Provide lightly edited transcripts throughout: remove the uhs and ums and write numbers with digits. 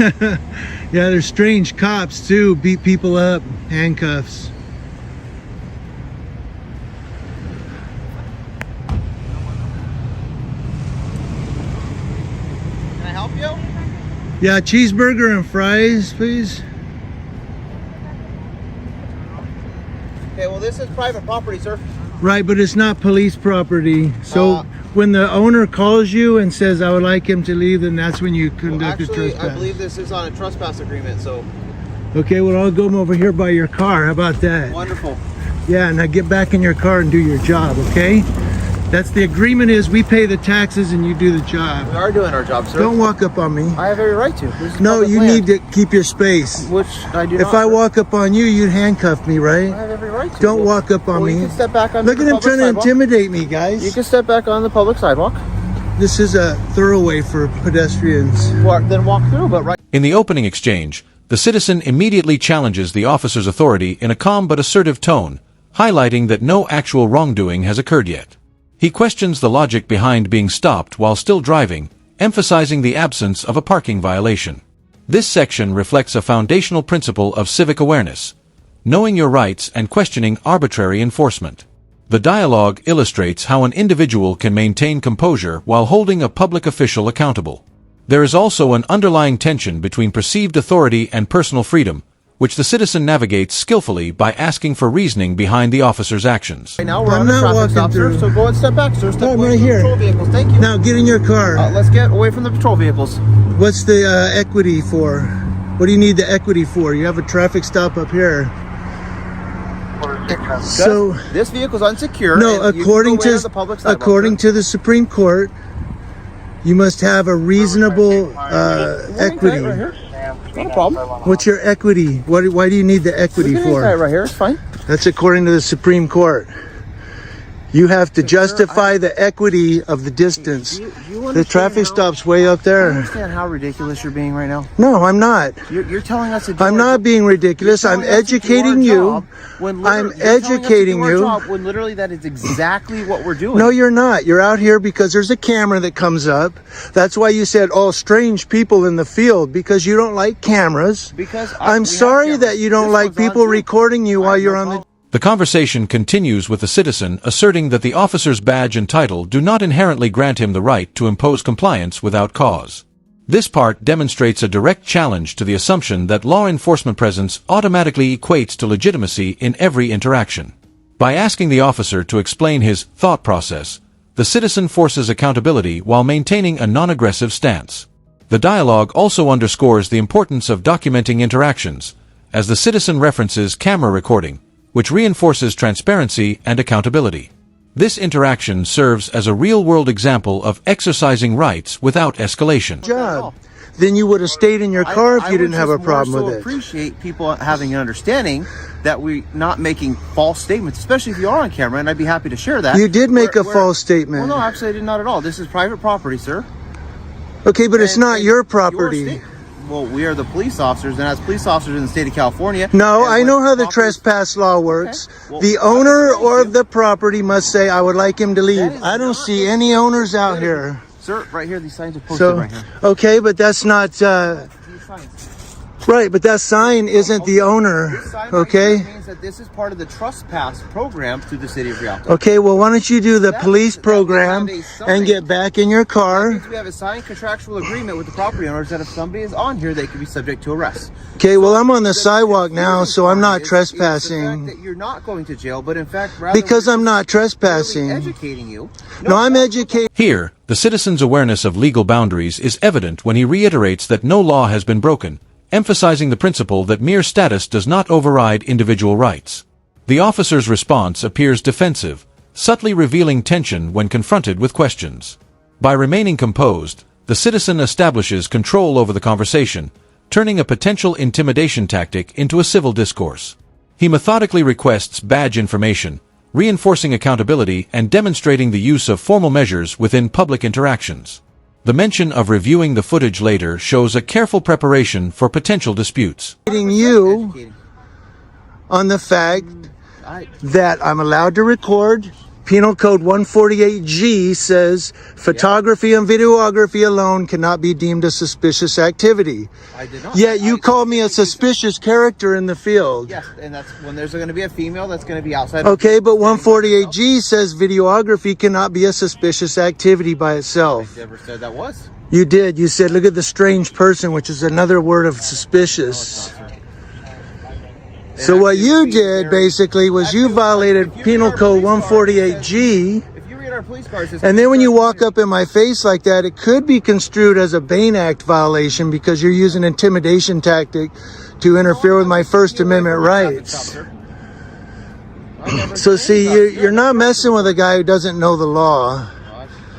Yeah, they're strange cops too. Beat people up, handcuffs. Can I help you? Yeah, cheeseburger and fries, please. Okay, well this is private property, sir. Right, but it's not police property. So when the owner calls you and says, I would like him to leave, then that's when you conduct a trespass. I believe this is on a trespass agreement, so. Okay, well, I'll go over here by your car. How about that? Wonderful. Yeah, now get back in your car and do your job, okay? That's the agreement, is we pay the taxes and you do the job. We are doing our job, sir. Don't walk up on me. I have every right to. This is No, public you land, need to keep your space. which I do not. If I sir. walk up on you, you'd handcuff me, I right? have every right to. Don't walk up on well, me. You can step back on Look the at him public trying to sidewalk. intimidate me, guys. You can step back on the public sidewalk. This is a thoroughway for pedestrians. Well, then walk through, but right. In the opening exchange, the citizen immediately challenges the officer's authority in a calm but assertive tone, highlighting that no actual wrongdoing has occurred yet. He questions the logic behind being stopped while still driving, emphasizing the absence of a parking violation. This section reflects a foundational principle of civic awareness, knowing your rights and questioning arbitrary enforcement. The dialogue illustrates how an individual can maintain composure while holding a public official accountable. There is also an underlying tension between perceived authority and personal freedom, which the citizen navigates skillfully by asking for reasoning behind the officer's actions. Right now we're I'm on the not traffic walking stop, sir, through. so go and step back, sir. Step No, I'm away right from the here. patrol vehicles. Thank you. Now get in your car. Let's get away from the patrol vehicles. What's the equity for? What do you need the equity for? You have a traffic stop up here. So This vehicle's unsecured. no, and you can according go away to on the public sidewalk, according sir. to the Supreme Court, you must have a reasonable equity. Right here. Not a problem. What's your equity? Why do you need the equity We can hang tight for? right here. It's fine. That's according to the Supreme Court. You have to justify the equity of the distance. Do you The understand traffic how- stop's way up Do you there. understand how ridiculous you're being right now? No, I'm not. You're telling us to do I'm our not job- being ridiculous. you're I'm telling us to do our educating you. job when I'm literally- you're telling us to do educating our you. job when literally that is exactly what we're doing. No, you're not. You're out here because there's a camera that comes up. That's why you said, oh, strange people in the field, because you don't like cameras. Because I'm we have sorry cameras. that you don't This like one's on people too. recording you I while have you're no on the... problem. The conversation continues with the citizen asserting that the officer's badge and title do not inherently grant him the right to impose compliance without cause. This part demonstrates a direct challenge to the assumption that law enforcement presence automatically equates to legitimacy in every interaction. By asking the officer to explain his thought process, the citizen forces accountability while maintaining a non-aggressive stance. The dialogue also underscores the importance of documenting interactions, as the citizen references camera recording, which reinforces transparency and accountability. This interaction serves as a real-world example of exercising rights without escalation. job. Then you would have stayed in your car if you didn't have a problem with I it. appreciate people having an understanding that we're not making false statements, especially if you are on camera, and I'd be happy to share that. You did make a Where- false statement. Well, no, absolutely not at all. This is private property, sir. Okay, but it's And- not and your property. state- Well, we are the police officers, and as police officers in the state of California... No, and I when know how the properties- trespass law works. Well, The I owner understand or you. the property must say, I would like him to leave. That is I don't not see the- any owners out that is- here. Sir, right here, these signs are posted So, right here. okay, but that's not, These signs. right, but that sign isn't the owner, This sign right okay? here means that this is part of the trespass program through the city of Rialto. Okay, well, why don't you do the That- police that program we have a sign. and get back in your That car? means we have a signed contractual agreement with the property owners that if somebody is on here, they can be subject to arrest. Okay, well, I'm on the sidewalk now, confusing so I'm part not is the fact trespassing. that you're not going to jail, but in fact, rather Because we're I'm not just literally trespassing. educating you. No, I'm educating. Here, the citizen's awareness of legal boundaries is evident when he reiterates that no law has been broken, emphasizing the principle that mere status does not override individual rights. The officer's response appears defensive, subtly revealing tension when confronted with questions. By remaining composed, the citizen establishes control over the conversation, turning a potential intimidation tactic into a civil discourse. He methodically requests badge information, reinforcing accountability and demonstrating the use of formal measures within public interactions. The mention of reviewing the footage later shows a careful preparation for potential disputes. You on the fact that I'm allowed to record Penal Code 148G says photography and videography alone cannot be deemed a suspicious activity. I did not. Yet you called me a suspicious character in the field. Yes, and that's when there's going to be a female that's going to be outside. Okay, but 148G says videography cannot be a suspicious activity by itself. I never said that was. You did. You said, look at the strange person, which is another word of suspicious. So what you did basically was you violated Penal Code 148G. If you read our police cars, And then when you walk up in my face like that, it could be construed as a Bain Act violation because you're using intimidation tactic to interfere with my First Amendment rights. So see, you're not messing with a guy who doesn't know the law.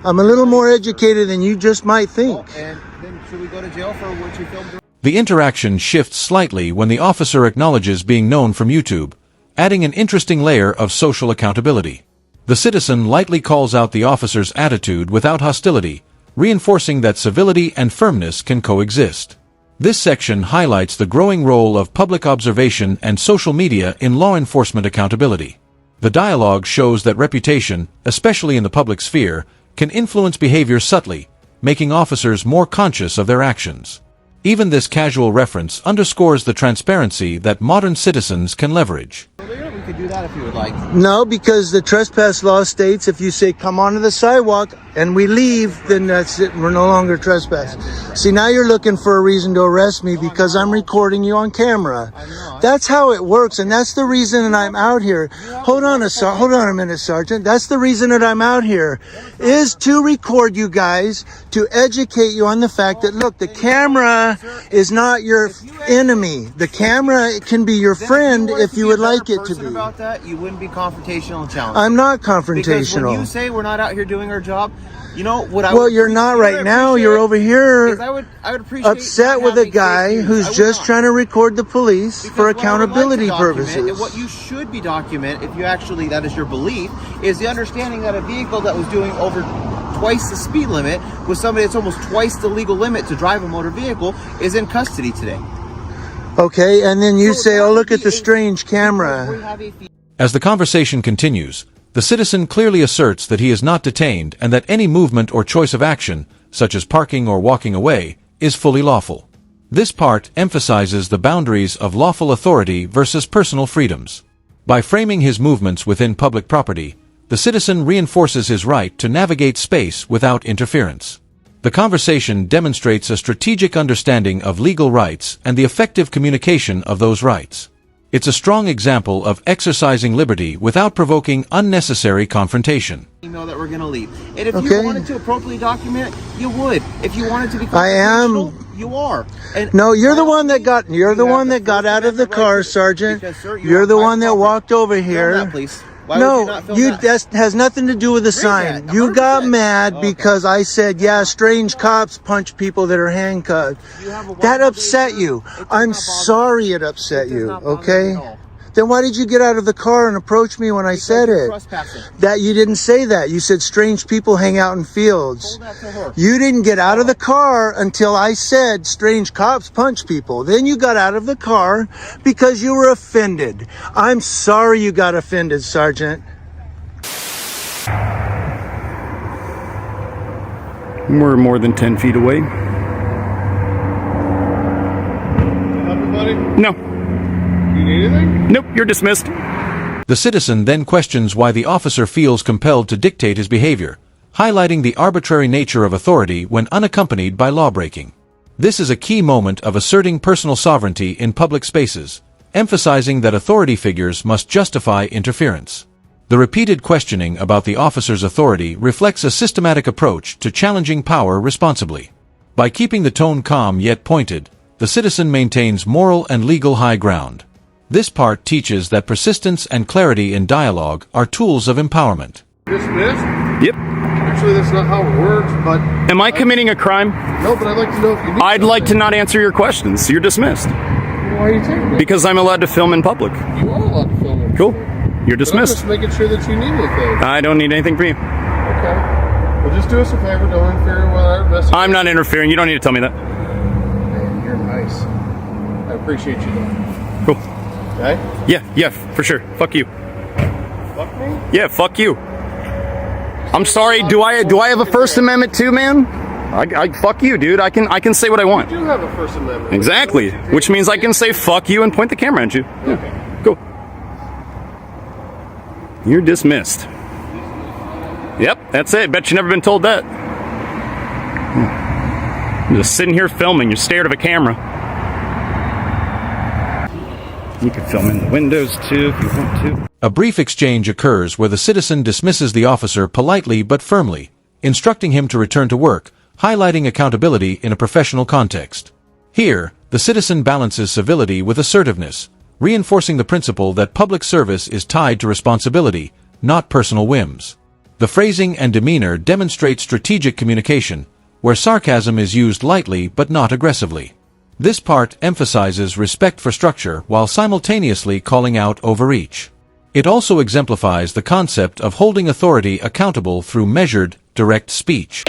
I'm a little more educated than you just might think. And then should we go to jail for what you filmed? The interaction shifts slightly when the officer acknowledges being known from YouTube, adding an interesting layer of social accountability. The citizen lightly calls out the officer's attitude without hostility, reinforcing that civility and firmness can coexist. This section highlights the growing role of public observation and social media in law enforcement accountability. The dialogue shows that reputation, especially in the public sphere, can influence behavior subtly, making officers more conscious of their actions. Even this casual reference underscores the transparency that modern citizens can leverage. We could do that if you would like. No, because the trespass law states if you say come onto the sidewalk and we leave, then that's it. We're no longer trespassing. See, now you're looking for a reason to arrest me because I'm recording you on camera. That's how it works, and that's the reason that I'm out here. Hold on a minute, Sergeant. That's the reason that I'm out here, is to record you guys, to educate you on the fact that, look, the camera is not your enemy. The camera can be your friend if you would like it to be. About that, you wouldn't be confrontational and challenging. I'm not Because confrontational. when you say we're not out here doing our job, you know what I Well, would you're not appreciate- right now. You're over is here I would appreciate upset not with a having guy fake news. who's I would just not. trying to record the police Because for what I would like to accountability document, purposes. and what you should be document, if you actually, that is your belief, is the understanding that a vehicle that was doing over twice the speed limit with somebody that's almost twice the legal limit to drive a motor vehicle is in custody today. Okay, and then you So say, that oh, would look at be the a- strange We camera. have a As the conversation continues, the citizen clearly asserts that he is not detained and that any movement or choice of action, such as parking or walking away, is fully lawful. This part emphasizes the boundaries of lawful authority versus personal freedoms. By framing his movements within public property, the citizen reinforces his right to navigate space without interference. The conversation demonstrates a strategic understanding of legal rights and the effective communication of those rights. It's a strong example of exercising liberty without provoking unnecessary confrontation. email that we're going to leave. And if Okay. you wanted to appropriately document it, you would. If you wanted to be I am. confrontational, you are. And No, you're the by one that got. You're you the have one that got First out of the Amendment car, right to- Sergeant. because, sir, you You're are the private one that property. walked over Film here. that, please. Why would you No, not film that? that has nothing to do with the sign. that? You got 100%. mad Okay. because I said, yeah, strange cops punch people that are handcuffed. You have a That wonderful upset day, you. sir. It does I'm not bother sorry it upset It does you, not bother me okay? at all. Then why did you get out of the car and approach me when I said You're it? trespassing. That you didn't say that. You said strange people hang out in fields. Told that to her. You didn't get out of the car until I said strange cops punch people. Then you got out of the car because you were offended. I'm sorry you got offended, Sergeant. We're more than 10 feet away. Everybody, No. you need anything? Nope, you're dismissed. The citizen then questions why the officer feels compelled to dictate his behavior, highlighting the arbitrary nature of authority when unaccompanied by lawbreaking. This is a key moment of asserting personal sovereignty in public spaces, emphasizing that authority figures must justify interference. The repeated questioning about the officer's authority reflects a systematic approach to challenging power responsibly. By keeping the tone calm yet pointed, the citizen maintains moral and legal high ground. This part teaches that persistence and clarity in dialogue are tools of empowerment. Dismissed? Yep. Actually, that's not how it works, but Am I committing a crime? no, but I'd like to know if you need I'd like to something. not answer your questions. You're dismissed. Why are you taking me? Because I'm allowed to film in public. You are allowed to film it. Cool. You're But I'm dismissed. just making sure that you need anything. I don't need anything from you. Okay. Well, just do us a favor. Don't interfere with our investigation. I'm not interfering. You don't need to tell me that. Man, you're nice. I appreciate you, though. Cool. Okay? Yeah, for sure. Fuck you. Fuck me? Yeah, fuck you. I'm sorry. Do I have a First Amendment too, man? I fuck you, dude. I can say what I want. You do have a First Amendment. Exactly. Which means I can say fuck you and point the camera at you. Yeah. Go. You're dismissed. Yep, that's it. Bet you never been told that. You're just sitting here filming. You're scared of a camera. You can film in the windows too if you want to. A brief exchange occurs where the citizen dismisses the officer politely but firmly, instructing him to return to work, highlighting accountability in a professional context. Here, the citizen balances civility with assertiveness, reinforcing the principle that public service is tied to responsibility, not personal whims. The phrasing and demeanor demonstrate strategic communication, where sarcasm is used lightly but not aggressively. This part emphasizes respect for structure while simultaneously calling out overreach. It also exemplifies the concept of holding authority accountable through measured, direct speech.